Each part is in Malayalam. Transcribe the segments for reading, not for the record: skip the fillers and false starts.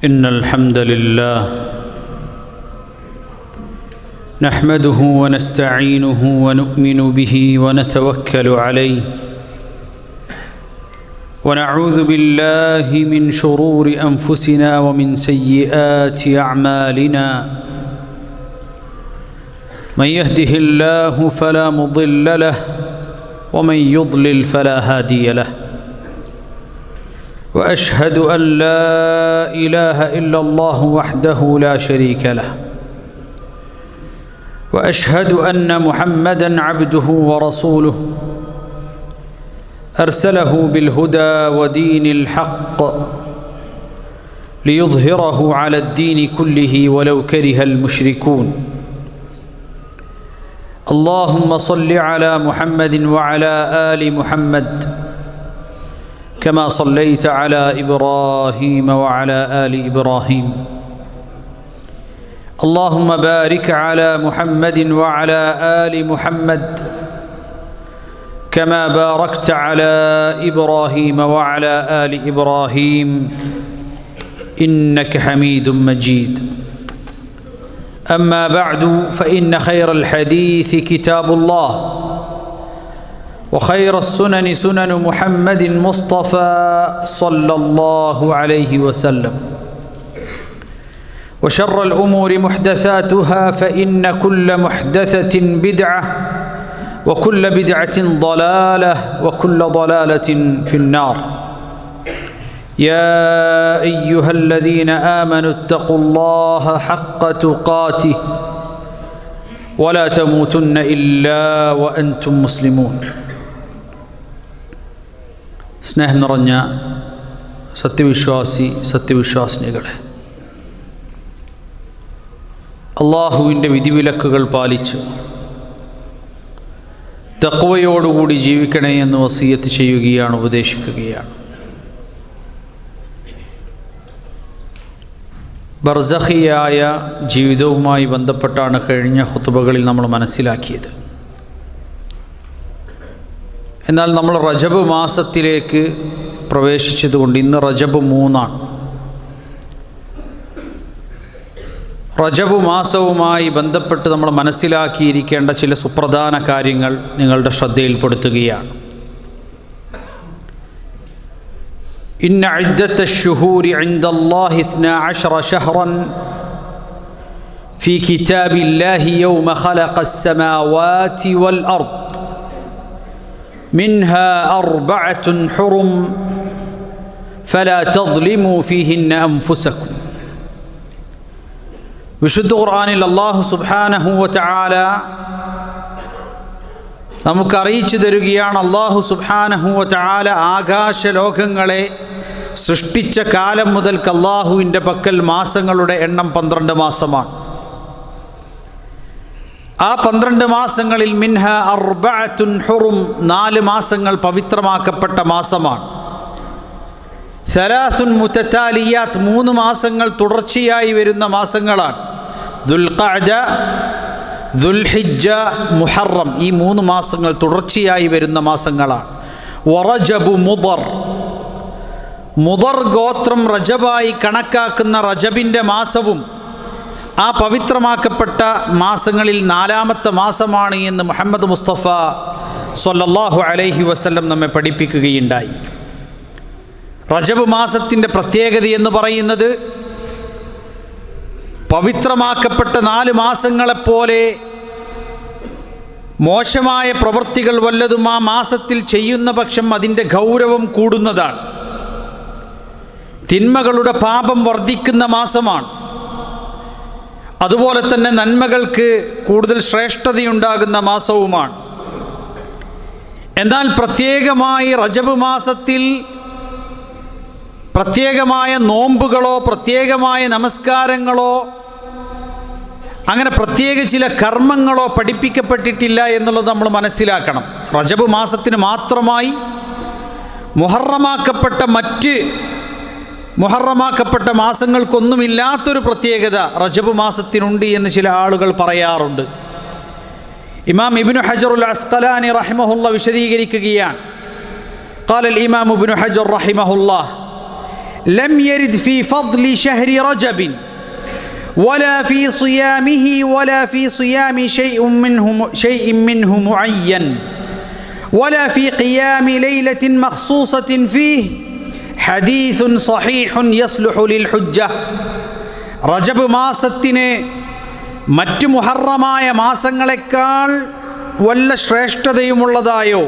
إن الحمد لله نحمده ونستعينه ونؤمن به ونتوكل عليه ونعوذ بالله من شرور أنفسنا ومن سيئات أعمالنا من يهده الله فلا مضل له ومن يضلل فلا هادي له وأشهد أن لا إله إلا الله وحده لا شريك له وأشهد أن محمدًا عبده ورسوله أرسله بالهدى ودين الحق ليظهره على الدين كله ولو كره المشركون اللهم صل على محمد وعلى آل محمد كما صليت على إبراهيم وعلى آل إبراهيم اللهم بارك على محمد وعلى آل محمد كما باركت على إبراهيم وعلى آل إبراهيم إنك حميد مجيد أما بعد فإن خير الحديث كتاب الله وخير السنن سنن محمد مصطفى صلى الله عليه وسلم وشر الأمور محدثاتها فإن كل محدثة بدعة وكل بدعة ضلالة وكل ضلالة في النار يا أيها الذين آمنوا اتقوا الله حق تقاته ولا تموتن إلا وأنتم مسلمون സ്നേഹം നിറഞ്ഞ സത്യവിശ്വാസിനികളെ, അള്ളാഹുവിൻ്റെ വിധിവിലക്കുകൾ പാലിച്ച് തഖ്വയോടുകൂടി ജീവിക്കണേ എന്ന് വസിയത്ത് ചെയ്യുകയാണ്, ഉപദേശിക്കുകയാണ്. ബർസഖിയായ ജീവിതവുമായി ബന്ധപ്പെട്ടാണ് കഴിഞ്ഞ ഖുതുബകളിൽ നമ്മൾ മനസ്സിലാക്കിയത്. എന്നാൽ നമ്മൾ റജബ് മാസത്തിലേക്ക് പ്രവേശിച്ചതുകൊണ്ട് ഇന്ന് റജബ് 3 റജബ് മാസവുമായി ബന്ധപ്പെട്ട് നമ്മൾ മനസ്സിലാക്കിയിരിക്കേണ്ട ചില സുപ്രധാന കാര്യങ്ങൾ നിങ്ങളുടെ ശ്രദ്ധയിൽപ്പെടുത്തുകയാണ്. ഇന്ന ഇദ്ദത്തശ് ശുഹൂരി ഇൻദല്ലാഹി 12 ശഹ്റൻ ഫീ കിതാബില്ലാഹി യൗമ ഖലഖസ് സമാവാതി വൽ അർദ് منها 4 حرم فلا تظلموا فيهن أنفسكم. വിശുദ്ധ ഖുർആനിൽ അല്ലാഹു സുബ്ഹാനഹു വ തആല നമുക്ക് അറിയിച്ചു തരികയാണ്. അല്ലാഹു സുബ്ഹാനഹു വ തആല ആകാശ ലോകങ്ങളെ സൃഷ്ടിച്ച കാലം മുതൽക്ക് അല്ലാഹുവിൻ്റെ പക്കൽ മാസങ്ങളുടെ എണ്ണം 12 മാസമാണ്. ആ 12 മാസങ്ങളിൽ മിൻഹ 4 ഹുറും 4 മാസങ്ങൾ പവിത്രമാക്കപ്പെട്ട മാസമാണ്. 3 മുതതാലിയാത്ത് 3 മാസങ്ങൾ തുടർച്ചയായി വരുന്ന മാസങ്ങളാണ്. ദുൽഖഅദ, ദുൽഹിജ്ജ, മുഹറം, ഈ 3 മാസങ്ങൾ തുടർച്ചയായി വരുന്ന മാസങ്ങളാണ്. വറജബു മുദർ, മുദർ ഗോത്രം റജബായി കണക്കാക്കുന്ന റജബിൻ്റെ മാസവും ആ പവിത്രമാക്കപ്പെട്ട മാസങ്ങളിൽ 4ാമത്തെ മാസമാണ് എന്ന് മുഹമ്മദ് മുസ്തഫ സ്വല്ലല്ലാഹു അലൈഹി വസല്ലം നമ്മെ പഠിപ്പിക്കുകയുണ്ടായി. റജബ് മാസത്തിൻ്റെ പ്രത്യേകത എന്ന് പറയുന്നത് പവിത്രമാക്കപ്പെട്ട 4 മാസങ്ങളെപ്പോലെ മോശമായ പ്രവൃത്തികൾ വല്ലതും ആ മാസത്തിൽ ചെയ്യുന്ന പക്ഷം അതിൻ്റെ ഗൗരവം കൂടുന്നതാണ്. തിന്മകളുടെ പാപം വർദ്ധിക്കുന്ന മാസമാണ്. അതുപോലെ തന്നെ നന്മകൾക്ക് കൂടുതൽ ശ്രേഷ്ഠതയുണ്ടാകുന്ന മാസവുമാണ്. എന്നാൽ പ്രത്യേകമായി റജബ് മാസത്തിൽ പ്രത്യേകമായ നോമ്പുകളോ പ്രത്യേകമായ നമസ്കാരങ്ങളോ അങ്ങനെ പ്രത്യേക ചില കർമ്മങ്ങളോ പഠിപ്പിക്കപ്പെട്ടിട്ടില്ല എന്നുള്ളത് നമ്മൾ മനസ്സിലാക്കണം. റജബ് മാസത്തിന് മാത്രമായി മുഹറമാക്കപ്പെട്ട മാസങ്ങൾക്കൊന്നുമില്ലാത്തൊരു പ്രത്യേകത റജബ് മാസത്തിനുണ്ട് എന്ന് ചില ആളുകൾ പറയാറുണ്ട്. ഇമാം ഇബ്നു ഹജറുൽ അസ്ഖലാനി റഹിമഹുല്ലാഹ് വിശദീകരിക്കുകയാണ്. ഖാല അൽ ഇമാം ഇബ്നു ഹജർ റഹിമഹുല്ലാഹ് ലം യരിദ് ഫീ ഫദ്ലി ശഹ്രി റജബിൻ വലാ ഫീ സിയാമിഹി വലാ ഫീ സിയാമി ശൈഇൻ മിൻഹു മുഅയ്യൻ വലാ ഫീ ഖിയാമി ലൈലത്തിൻ മഖ്സൂസത്തിൻ ഫീഹി ഹദീസുൻ സഹീഹുൻ യസ്ലുഹു ലിൽ ഹുജ്ജ. റജബ് മാസത്തിന് മറ്റു മുഹറമായ മാസങ്ങളെക്കാൾ വല്ല ശ്രേഷ്ഠതയുമുള്ളതായോ,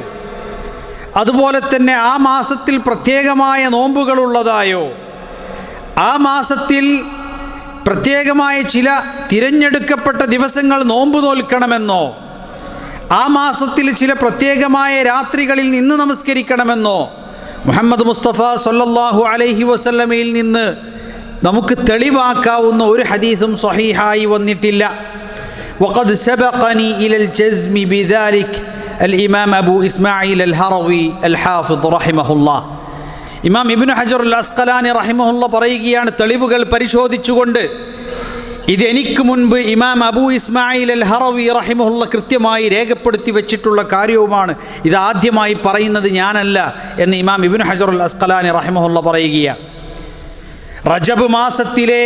അതുപോലെ തന്നെ ആ മാസത്തിൽ പ്രത്യേകമായ നോമ്പുകളുള്ളതായോ, ആ മാസത്തിൽ പ്രത്യേകമായ ചില തിരഞ്ഞെടുക്കപ്പെട്ട ദിവസങ്ങൾ നോമ്പ് നോൽക്കണമെന്നോ, ആ മാസത്തിൽ ചില പ്രത്യേകമായ രാത്രികളിൽ നിന്ന് നമസ്കരിക്കണമെന്നോ മുഹമ്മദ് മുസ്തഫ സല്ലല്ലാഹു അലൈഹി വസല്ലമയിൽ നിന്ന് നമുക്ക് തെളിവാക്കാവുന്ന ഒരു ഹദീസും സ്വഹീഹായി വന്നിട്ടില്ല. വഖദ് സബഖനി ഇലൽ ജസ്മി ബിദാലിക് الإمام أبو إسماعيل الهروي الحافظ رحمه الله. ഇമാം ഇബ്നു ഹജർ അൽ അസ്ഖലാനി റഹിമഹുല്ലാഹ് പറയുകയാണ്, തെളിവുകൾ പരിശോധിച്ചുകൊണ്ട് ഇത് എനിക്ക് മുൻപ് ഇമാം അബൂ ഇസ്മായിൽ അൽ ഹറവി റഹിമഹുല്ലാഹ് കൃത്യമായി രേഖപ്പെടുത്തി വെച്ചിട്ടുള്ള കാര്യവുമാണ്, ഇത് ആദ്യമായി പറയുന്നത് ഞാനല്ല എന്ന് ഇമാം ഇബ്നു ഹജർ അൽ അസ്ഖലാനി റഹിമഹുല്ലാഹ് പറയുകയാണ്. റജബ് മാസത്തിലെ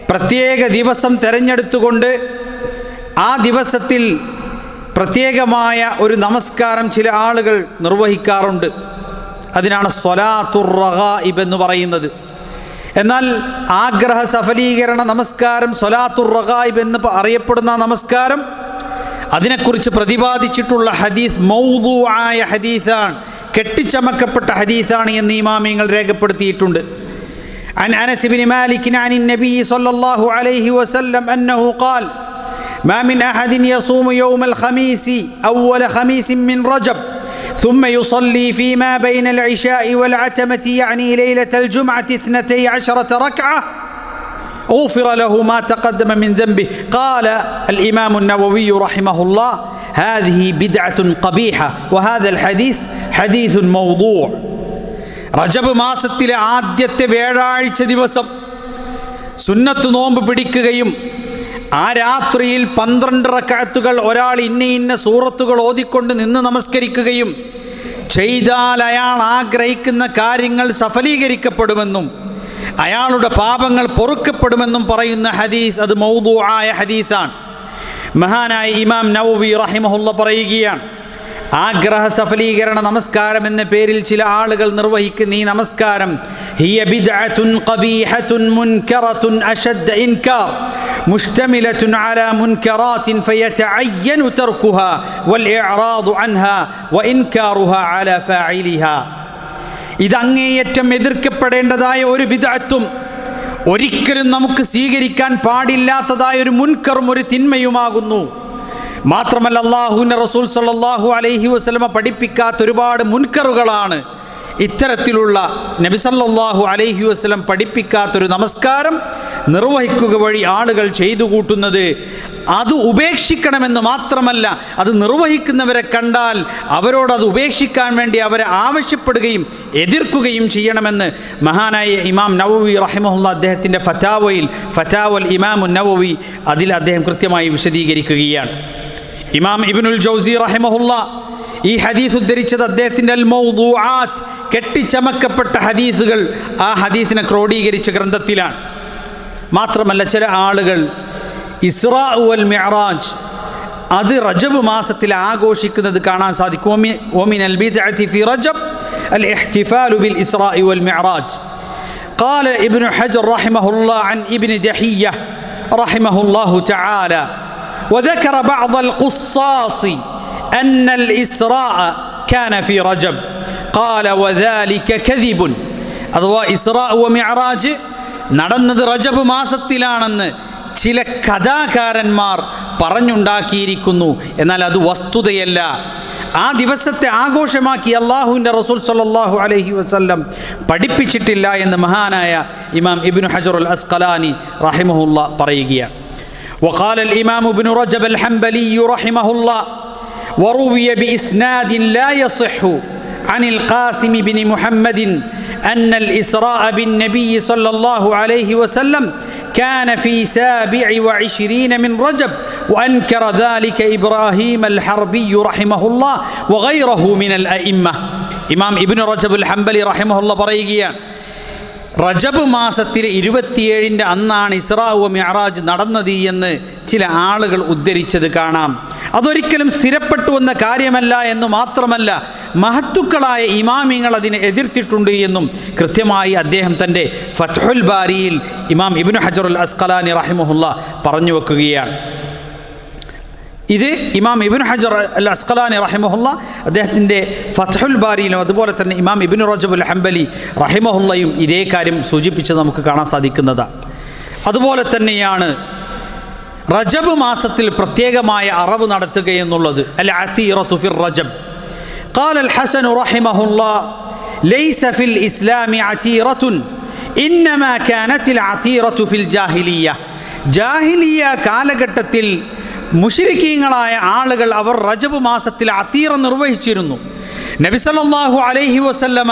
പ്രത്യേക ദിവസം തിരഞ്ഞെടുത്തുകൊണ്ട് ആ ദിവസത്തിൽ പ്രത്യേകമായ ഒരു നമസ്കാരം ചില ആളുകൾ നിർവഹിക്കാറുണ്ട്. അതിനാണ് സ്വലാത്തുർ റഗായിബ് എന്ന് പറയുന്നത്. എന്നാൽ ആഗ്രഹ സഫലീകരണ നമസ്കാരം, സ്വലാത്തുർ റഗായിബ് എന്ന് അറിയപ്പെടുന്ന നമസ്കാരം, അതിനെക്കുറിച്ച് പ്രതിപാദിച്ചിട്ടുള്ള ഹദീസ് മൗദൂആയ ഹദീസാണ്, കെട്ടിച്ചമക്കപ്പെട്ട ഹദീസാണ് എന്ന് ഇമാമിങ്ങൾ രേഖപ്പെടുത്തിയിട്ടുണ്ട്. عن أنس بن مالك عن النبي صلى الله عليه وسلم أنه قال ما من أحد يصوم يوم الخميس أول خميس من رجب ثم يصلي فيما بين العشاء والعتمة يعني ليلة الجمعة 12 ركعة غفر له ما تقدم من ذنبه. قال الإمام النووي رحمه الله هذه بدعة قبيحة وهذا الحديث حديث موضوع. റജബ് മാസത്തിലെ ആദ്യത്തെ വ്യാഴാഴ്ച ദിവസം സുന്നത്ത് നോമ്പ് പിടിക്കുകയും ആ രാത്രിയിൽ 12 റക്അത്തുകൾ ഒരാൾ ഇന്ന സൂറത്തുകൾ ഓതിക്കൊണ്ട് നിന്ന് നമസ്കരിക്കുകയും ചെയ്താൽ അയാൾ ആഗ്രഹിക്കുന്ന കാര്യങ്ങൾ സഫലീകരിക്കപ്പെടുമെന്നും അയാളുടെ പാപങ്ങൾ പൊറുക്കപ്പെടുമെന്നും പറയുന്ന ഹദീസ് അത് മൗദൂആയ ഹദീസാണ്. മഹാനായ ഇമാം നവവി റഹിമഹുല്ലാഹ് പറയുകയാണ്, ആഗ്രഹ സഫലീകരണ നമസ്കാരം എന്ന പേരിൽ ചില ആളുകൾ നിർവഹിക്കുന്ന ഈ നമസ്കാരം ഹിയ ബിദ്അത്തുൻ ഖബീഹത്തുൻ മുൻകറത്തുൻ അശദ്ദ ഇൻകാർ മുസ്തമിലത്തുൻ അലാ മുൻകറാത്തിൻ ഫയതഅയ്യനു തർക്കുഹാ വൽ ഇഅറാദു അൻഹാ വ ഇൻകാറുഹാ അലാ ഫാഇലിഹാ. ഇതങ്ങേയറ്റം എതിർക്കപ്പെടേണ്ടതായ ഒരു ബിദ്അത്തും ഒരിക്കലും നമുക്ക് സ്വീകരിക്കാൻ പാടില്ലാത്തതായ ഒരു മുൻകറും ഒരു തിന്മയുമാകുന്നു. മാത്രമല്ല അല്ലാഹുവിൻ്റെ റസൂൽ സല്ലല്ലാഹു അലൈഹി വസല്ലമ പഠിപ്പിക്കാത്ത ഒരുപാട് മുൻകറുകളാണ് ഇത്തരത്തിലുള്ള നബി സല്ലല്ലാഹു അലൈഹി വസല്ലം പഠിപ്പിക്കാത്തൊരു നമസ്കാരം നിർവഹിക്കുക വഴി ആളുകൾ ചെയ്തു കൂട്ടുന്നത്. അത് ഉപേക്ഷിക്കണമെന്ന് മാത്രമല്ല, അത് നിർവഹിക്കുന്നവരെ കണ്ടാൽ അവരോടത് ഉപേക്ഷിക്കാൻ വേണ്ടി അവരെ ആവശ്യപ്പെടുകയും എതിർക്കുകയും ചെയ്യണമെന്ന് മഹാനായ ഇമാം നവവി റഹിമഹുല്ലാഹ് അദ്ദേഹത്തിൻ്റെ ഫതാവൽ ഇമാമുൻ നവവി അതിൽ അദ്ദേഹം കൃത്യമായി വിശദീകരിക്കുകയാണ്. ഇമാം ഇബ്നുൽ ജൗസി റഹിമഹുല്ലാഹ് ഈ ഹദീസ് ഉദ്ധരിച്ചത് അദ്ദേഹത്തിൻ്റെ അൽ മൗദൂആത്ത്, കെട്ടിച്ചമക്കപ്പെട്ട ഹദീസുകൾ, ആ ഹദീസിനെ ക്രോഡീകരിച്ച ഗ്രന്ഥത്തിലാണ്. മാത്രമല്ല ചില ആളുകൾ ഇസ്റാ വൽ മിഅ്റാജ് അത് റജബ് മാസത്തിൽ ആഘോഷിക്കുന്നത് കാണാൻ സാധിക്കും. വമിനൽ ബിദ്അത്തി ഫി റജബ് അൽ ഇഹ്തിഫാലു ബിൽ ഇസ്റാ വൽ മിഅ്റാജ്. قال ابن حجر رحمه الله عن ابن دحية رحمه الله تعالى وذكر بعض القصاص أن الإسراء كان في رجب قال وذلك كذب. അഥവാ ഇസ്റാ വ മിഅ്റാജ് നടന്നത് റജബ് മാസത്തിലാണെന്ന് ചില കഥാകാരന്മാർ പറഞ്ഞുണ്ടാക്കിയിരിക്കുന്നു. എന്നാൽ അത് വസ്തുതയല്ല. ആ ദിവസത്തെ ആഘോഷമാക്കി അല്ലാഹുവിൻ്റെ റസൂൽ സല്ലല്ലാഹു അലൈഹി വസല്ലം പഠിപ്പിച്ചിട്ടില്ല എന്ന് മഹാനായ ഇമാം ഇബ്നു ഹജർ അൽ അസ്ഖലാനി റഹിമഹുല്ലാഹ് പറയുകയാണ്. وقال الإمام ابن رجب الحنبلي رحمه الله وروي بإسناد لا يصح عن القاسم بن محمد أن الإسراء بالنبي صلى الله عليه وسلم كان في 27 من رجب وأنكر ذلك إبراهيم الحربي رحمه الله وغيره من الأئمة. إمام ابن رجب الحنبلي رحمه الله പറയുകയാണ്, റജബ് മാസത്തിലെ 27 അന്നാണ് ഇസ്റാ വ മിഅ്റാജ് നടന്നത് എന്ന് ചില ആളുകൾ ഉദ്ധരിച്ചത് കാണാം. അതൊരിക്കലും സ്ഥിരപ്പെട്ടു വന്ന കാര്യമല്ല എന്ന് മാത്രമല്ല, മഹത്തുക്കളായ ഇമാമിങ്ങൾ അതിനെ എതിർത്തിട്ടുണ്ട് എന്നും കൃത്യമായി അദ്ദേഹം തൻ്റെ ഫത്ഹുൽ ബാരിയിൽ ഇമാം ഇബ്നു ഹജറുൽ അസ്ഖലാനി റഹിമഹുല്ലാ പറഞ്ഞു വെക്കുകയാണ്. ഇത് ഇമാം ഇബ്നു ഹജർ അൽ അസ്ഖലാനി റഹിമഹുല്ലാ അദ്ദേഹത്തിൻ്റെ ഫത്ഹുൽ ബാരിയിലും അതുപോലെ തന്നെ ഇമാം ഇബ്നു റജബുൽ ഹംബലി റഹിമഹുല്ലയും ഇതേ കാര്യം സൂചിപ്പിച്ച് നമുക്ക് കാണാൻ സാധിക്കുന്നതാണ്. അതുപോലെ തന്നെയാണ് റജബ് മാസത്തിൽ പ്രത്യേകമായ അറവ് നടത്തുക എന്നുള്ളത്. അൽ അതീറത്തു ഫിർ റജബ്. ഖാല അൽ ഹസൻ റഹിമഹുല്ലാ ലൈസ ഫിൽ ഇസ്ലാമി അതീറത്തുൻ ഇന്നമാ കാനത്തിൽ അതീറത്തു ഫിൽ ജാഹിലിയ്യ. ജാഹിലിയ്യ കാലഘട്ടത്തിൽ മുശ്രിക്കീങ്ങളായ ആളുകൾ അവർ റജബ് മാസത്തിൽ അതീറ നിർവഹിച്ചിരുന്നു. നബി സല്ലല്ലാഹു അലൈഹി വസല്ലമ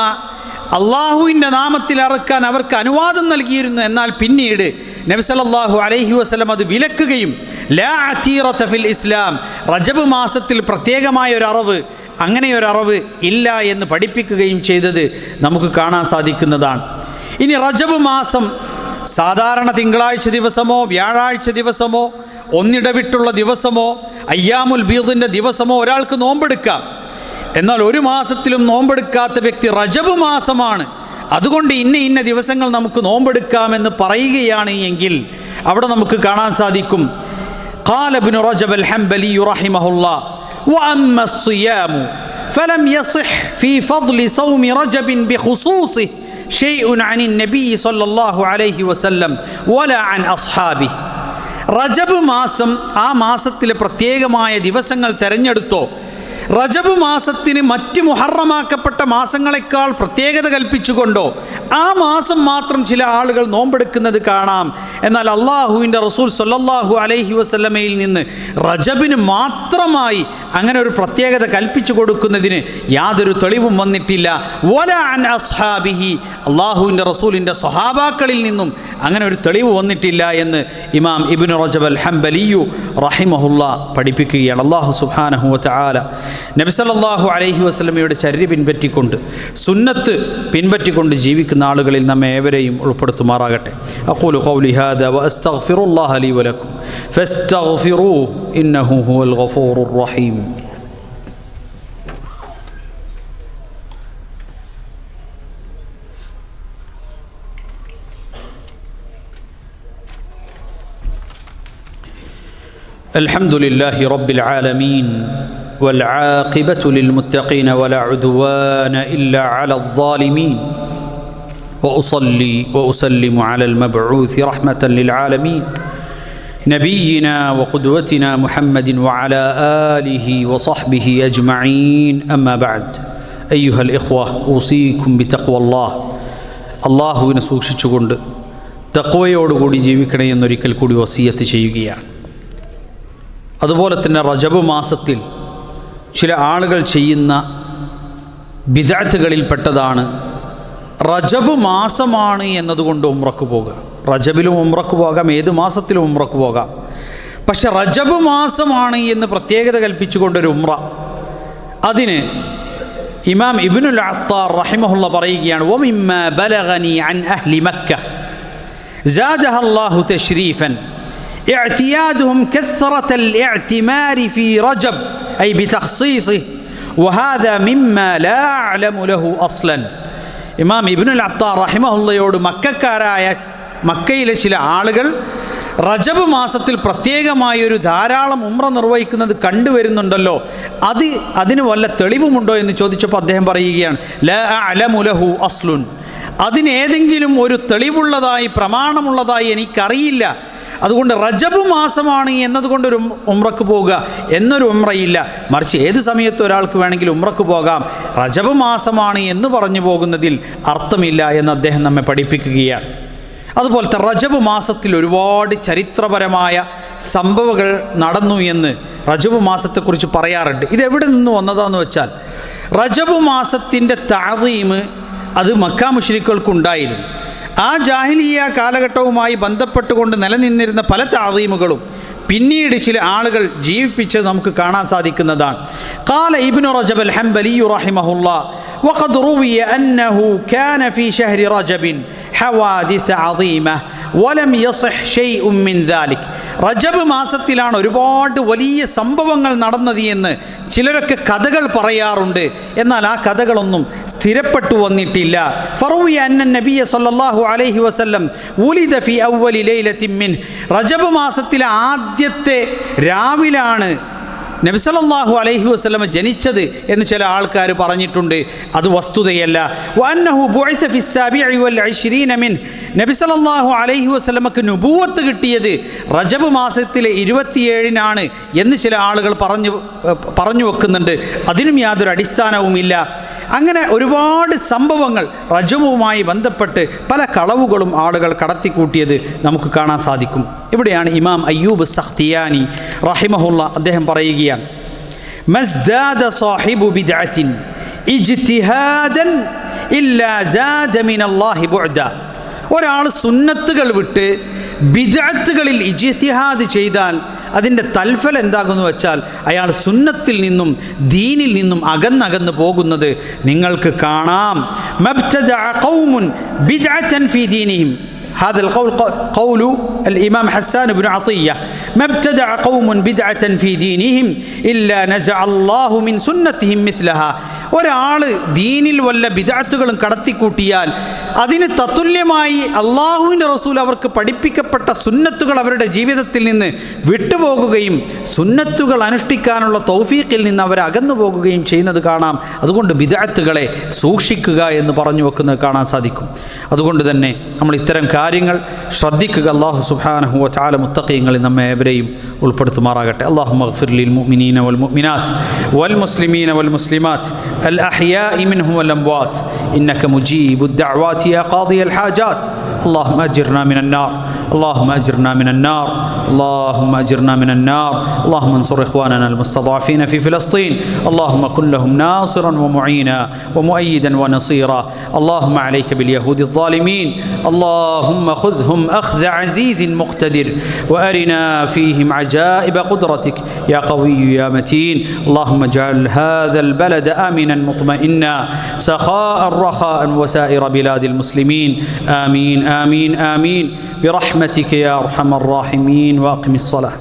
അള്ളാഹുവിൻ്റെ നാമത്തിൽ അറുക്കാൻ അവർക്ക് അനുവാദം നൽകിയിരുന്നു. എന്നാൽ പിന്നീട് നബി സല്ലല്ലാഹു അലൈഹി വസല്ലം അത് വിലക്കുകയും ലാ അതീറത ഫിൽ ഇസ്ലാം, റജബ് മാസത്തിൽ പ്രത്യേകമായ ഒരു അറവ്, അങ്ങനെയൊരറവ് ഇല്ല എന്ന് പഠിപ്പിക്കുകയും ചെയ്തത് നമുക്ക് കാണാൻ സാധിക്കുന്നതാണ്. ഇനി റജബ് മാസം സാധാരണ തിങ്കളാഴ്ച ദിവസമോ വ്യാഴാഴ്ച ദിവസമോ ഒന്നിടവിട്ടുള്ള ദിവസമോ അയ്യാമുൽ ബീദിൻ്റെ ദിവസമോ ഒരാൾക്ക് നോമ്പെടുക്കാം. എന്നാൽ ഒരു മാസത്തിലും നോമ്പെടുക്കാത്ത വ്യക്തി റജബ് മാസമാണ്, അതുകൊണ്ട് ഇന്ന ദിവസങ്ങൾ നമുക്ക് നോമ്പെടുക്കാമെന്ന് പറയുകയാണ് എങ്കിൽ അവിടെ നമുക്ക് കാണാൻ സാധിക്കും ഖാല ഇബ്നു റജബ് അൽ ഹംബലി റഹിമഹുല്ലാ വഅമ്മ الصيام فلم يصح في فضل صوم رجب بخصوصه شيء عن النبي صلى الله عليه وسلم ولا عن أصحابه. റജബ് മാസം ആ മാസത്തിലെ പ്രത്യേകമായ ദിവസങ്ങൾ തിരഞ്ഞെടുത്തോ, റജബ് മാസത്തിന് മറ്റ് മുഹറമാക്കപ്പെട്ട മാസങ്ങളെക്കാൾ പ്രത്യേകത കൽപ്പിച്ചുകൊണ്ടോ ആ മാസം മാത്രം ചില ആളുകൾ നോമ്പെടുക്കുന്നത് കാണാം. എന്നാൽ അള്ളാഹുവിൻ്റെ റസൂൽ സല്ലല്ലാഹു അലൈഹി വസല്ലമയിൽ നിന്ന് റജബിന് മാത്രമായി അങ്ങനെ ഒരു പ്രത്യേകത കൽപ്പിച്ചു കൊടുക്കുന്നതിന് യാതൊരു തെളിവും വന്നിട്ടില്ല. വലാ അൻ അസ്ഹാബിഹി, അള്ളാഹുവിൻ്റെ റസൂലിൻ്റെ സ്വഹാബാക്കളിൽ നിന്നും അങ്ങനെ ഒരു തെളിവ് വന്നിട്ടില്ല എന്ന് ഇമാം ഇബ്നു റജബ് അൽ ഹംബലിയു റഹിമഹുല്ലാ പഠിപ്പിക്കുകയാണ്. അള്ളാഹു സുബ്ഹാനഹു വ തആല നബി സല്ലല്ലാഹു അലൈഹി വസല്ലമയുടെ ചര്യ പിൻപറ്റിക്കൊണ്ട് സുന്നത്ത് പിൻപറ്റിക്കൊണ്ട് ജീവിക്കുന്ന ആളുകളിൽ നമ്മെ ഏവരെയും ഉൾപ്പെടുത്തുമാറാകട്ടെ. അഖൂലു ഖൗലി ഹാദാ വഅസ്തഗ്ഫിറുല്ലാഹ ലീ വലക്കും ഫസ്തഗ്ഫിറൂഹു ഇന്നഹു ഹുവൽ ഗഫൂറുർ റഹീം. അൽഹംദുലില്ലാഹി റബ്ബിൽ ആലമീൻ والعاقبة للمتقين ولا عدوان إلا على الظالمين وأصلي وأسلم على المبعوث رحمة للعالمين نبينا وقدوتنا محمد وعلى آله وصحبه أجمعين. أما بعد أيها الإخوة أوصيكم بتقوى الله. അള്ളാഹുവിനെ സൂക്ഷിച്ചുകൊണ്ട് തഖ്വയോടുകൂടി ജീവിക്കണേ എന്നൊരിക്കൽ കൂടി വസിയത്ത് ചെയ്യുകയാണ്. അതുപോലെ തന്നെ റജബ് മാസത്തിൽ ചില ആളുകൾ ചെയ്യുന്ന ബിദ്അത്തുകളിൽപ്പെട്ടതാണ് റജബ് മാസമാണ് എന്നതുകൊണ്ട് ഉംറക്ക് പോകുക. റജബിലും ഉംറക്ക് പോകാം, ഏത് മാസത്തിലും ഉംറക്ക് പോകാം. പക്ഷെ റജബ് മാസമാണ് എന്ന് പ്രത്യേകത കൽപ്പിച്ചുകൊണ്ടൊരു ഉംറ, അതിന് ഇമാം ഇബ്നുൽ അത്താർ റഹിമഹുള്ള പറയുകയാണ് വമിമ്മാ ബലഗനി അൻ അഹ്ലി മക്ക സാദഹ അല്ലാഹു തശ്രീഫൻ اعتيادهم كثرة الاعتمار في رجب أي بتخصيصه وهذا مما لا أعلم له أصلا. ഇമാം ഇബ്നുൽ അത്താർ റഹിമഹുള്ളയോട് മക്കക്കാരായ മക്കയിലെ ചില ആളുകൾ റജബ് മാസത്തിൽ പ്രത്യേകമായൊരു ധാരാളം ഉംറ നിർവഹിക്കുന്നത് കണ്ടുവരുന്നുണ്ടല്ലോ, അതിന് വല്ല തെളിവുമുണ്ടോ എന്ന് ചോദിച്ചപ്പോൾ അദ്ദേഹം പറയുകയാണ് ലാ അഅലമു ലഹു അസ്ലുൻ, അതിനേതെങ്കിലും ഒരു തെളിവുള്ളതായി പ്രമാണമുള്ളതായി എനിക്കറിയില്ല. അതുകൊണ്ട് റജബ് മാസമാണ് എന്നതുകൊണ്ടൊരു ഉംറക്ക് പോകുക എന്നൊരു ഉംറയില്ല. മറിച്ച് ഏത് സമയത്ത് ഒരാൾക്ക് വേണമെങ്കിലും ഉംറക്ക് പോകാം. റജബ് മാസമാണ് എന്ന് പറഞ്ഞു പോകുന്നതിൽ അർത്ഥമില്ല എന്ന് അദ്ദേഹം നമ്മെ പഠിപ്പിക്കുകയാണ്. അതുപോലത്തെ റജബ് മാസത്തിൽ ഒരുപാട് ചരിത്രപരമായ സംഭവങ്ങൾ നടന്നു എന്ന് റജബ് മാസത്തെക്കുറിച്ച് പറയാറുണ്ട്. ഇതെവിടെ നിന്ന് വന്നതാണെന്ന് വെച്ചാൽ റജബ് മാസത്തിൻ്റെ തഅദീം അത് മക്കാ മുശ്രിക്കുകൾക്കുണ്ടായിരുന്നു. ആ ജാഹിലിയ്യ കാലഘട്ടവുമായി ബന്ധപ്പെട്ടുകൊണ്ട് നിലനിന്നിരുന്ന പല തഅദീമുകളും പിന്നീട് ചില ആളുകൾ ജീവിപ്പിച്ചത് നമുക്ക് കാണാൻ സാധിക്കുന്നതാണ്. ഖാല ഇബ്നു റജബ് അൽ ഹംബലി റഹിമഹുല്ലാ وقد روي أنه كان في شهر رجب حوادث عظيمة ولم يصح شيء من ذلك. റജബ് മാസത്തിലാണ് ഒരുപാട് വലിയ സംഭവങ്ങൾ നടന്നത് എന്ന് ചിലരൊക്കെ കഥകൾ പറയാറുണ്ട്. എന്നാൽ ആ കഥകളൊന്നും സ്ഥിരപ്പെട്ടു വന്നിട്ടില്ല. ഫറൂയ അന്ന നബിയ സല്ലല്ലാഹു അലൈഹി വസല്ലം ഉലിദ ഫി അവ്വലി ലൈലത്തിൻ മിൻ, റജബ് മാസത്തിലെ ആദ്യത്തെ രാവിലാണ് നബി സല്ലല്ലാഹു അലൈഹി വസല്ലം ജനിച്ചത് എന്ന് ചില ആൾക്കാർ പറഞ്ഞിട്ടുണ്ട്. അത് വസ്തുതയല്ല. വഅന്നഹു ബുഇസ ഫി السابع والعشرين മിൻ, നബി സല്ലല്ലാഹു അലൈഹി വസല്ലമക്ക് നുബുവത്ത് കിട്ടിയത് റജബ് മാസത്തിലെ 27-നാണ് എന്ന് ചില ആളുകൾ പറഞ്ഞു വെക്കുന്നുണ്ട്. അതിനും യാതൊരു അടിസ്ഥാനവുമില്ല. അങ്ങനെ ഒരുപാട് സംഭവങ്ങൾ റജബുമായി ബന്ധപ്പെട്ട് പല കളവുകളും ആളുകൾ കടത്തിക്കൂട്ടിയത് നമുക്ക് കാണാൻ സാധിക്കും. ഇവിടെയാണ് ഇമാം അയ്യൂബ് സഖ്തിയാനി റഹിമഹുല്ല അദ്ദേഹം പറയുകയാണ്, മസ്ദാദ സാഹിബു ബിദ്അത്തിൻ ഇജ്തിഹാദൻ ഇല്ലാ സാദ മിനല്ലാഹി ബുഅദ. ഒരാൾ സുന്നത്തുകൾ വിട്ട് ബിദ്അത്തുകളിൽ ഇജ്തിഹാദ് ചെയ്താൽ അതിൻ്റെ തൽഫൽ എന്താകുന്നു വെച്ചാൽ അയാൾ സുന്നത്തിൽ നിന്നും ദീനിൽ നിന്നും അകന്നകന്ന് പോകുന്നത് നിങ്ങൾക്ക് കാണാം. മബ്തദഅ ഖൗമുൻ ബിദ്അതൻ ഫീ ദീനിഹിം, هذا القول قول الإمام حسان بن عطية، ما ابتدع قوم بدعة في دينهم إلا نزع الله من سنتهم مثلها. ഒരാൾ ദീനിൽ വല്ല ബിദ്അത്തുകളും കടത്തിക്കൂട്ടിയാൽ അതിന് തത്തുല്യമായി അള്ളാഹുവിൻ്റെ റസൂൽ അവർക്ക് പഠിപ്പിക്കപ്പെട്ട സുന്നത്തുകൾ അവരുടെ ജീവിതത്തിൽ നിന്ന് വിട്ടുപോകുകയും സുന്നത്തുകൾ അനുഷ്ഠിക്കാനുള്ള തൗഫീഖിൽ നിന്ന് അവർ അകന്നു പോകുകയും ചെയ്യുന്നത് കാണാം. അതുകൊണ്ട് ബിദ്അത്തുകളെ സൂക്ഷിക്കുക എന്ന് പറഞ്ഞു വെക്കുന്നത് കാണാൻ സാധിക്കും. അതുകൊണ്ട് തന്നെ നമ്മൾ ഇത്തരം കാര്യങ്ങൾ ശ്രദ്ധിക്കുക. അല്ലാഹു സുബ്ഹാനഹു വ തആല മുത്തഖീങ്ങളിൽ നമ്മെ ഏവരെയും ഉൾപ്പെടുത്തുമാറാകട്ടെ. അല്ലാഹുമ്മ ഗ്ഫിർ ലിൽ മുഅ്മിനീന വൽ മുഅ്മിനാത്ത് വൽ മുസ്ലിമീന വൽ മുസ്ലിമാത്ത് الأحياء منهم والأموات إنك مجيب الدعوات يا قاضي الحاجات. اللهم أجرنا من النار، اللهم أجرنا من النار، اللهم أجرنا من النار. اللهم انصر إخواننا المستضعفين في فلسطين، اللهم كن لهم ناصرا ومعينا ومؤيدا ونصيرا. اللهم عليك باليهود الظالمين، اللهم خذهم أخذ عزيز مقتدر وأرنا فيهم عجائب قدرتك يا قوي يا متين. اللهم اجعل هذا البلد آمنا مطمئنا سخاء رخاء وسائر بلاد المسلمين. آمين آمين آمين برحمتك يا أرحم الراحمين. وأقم الصلاة.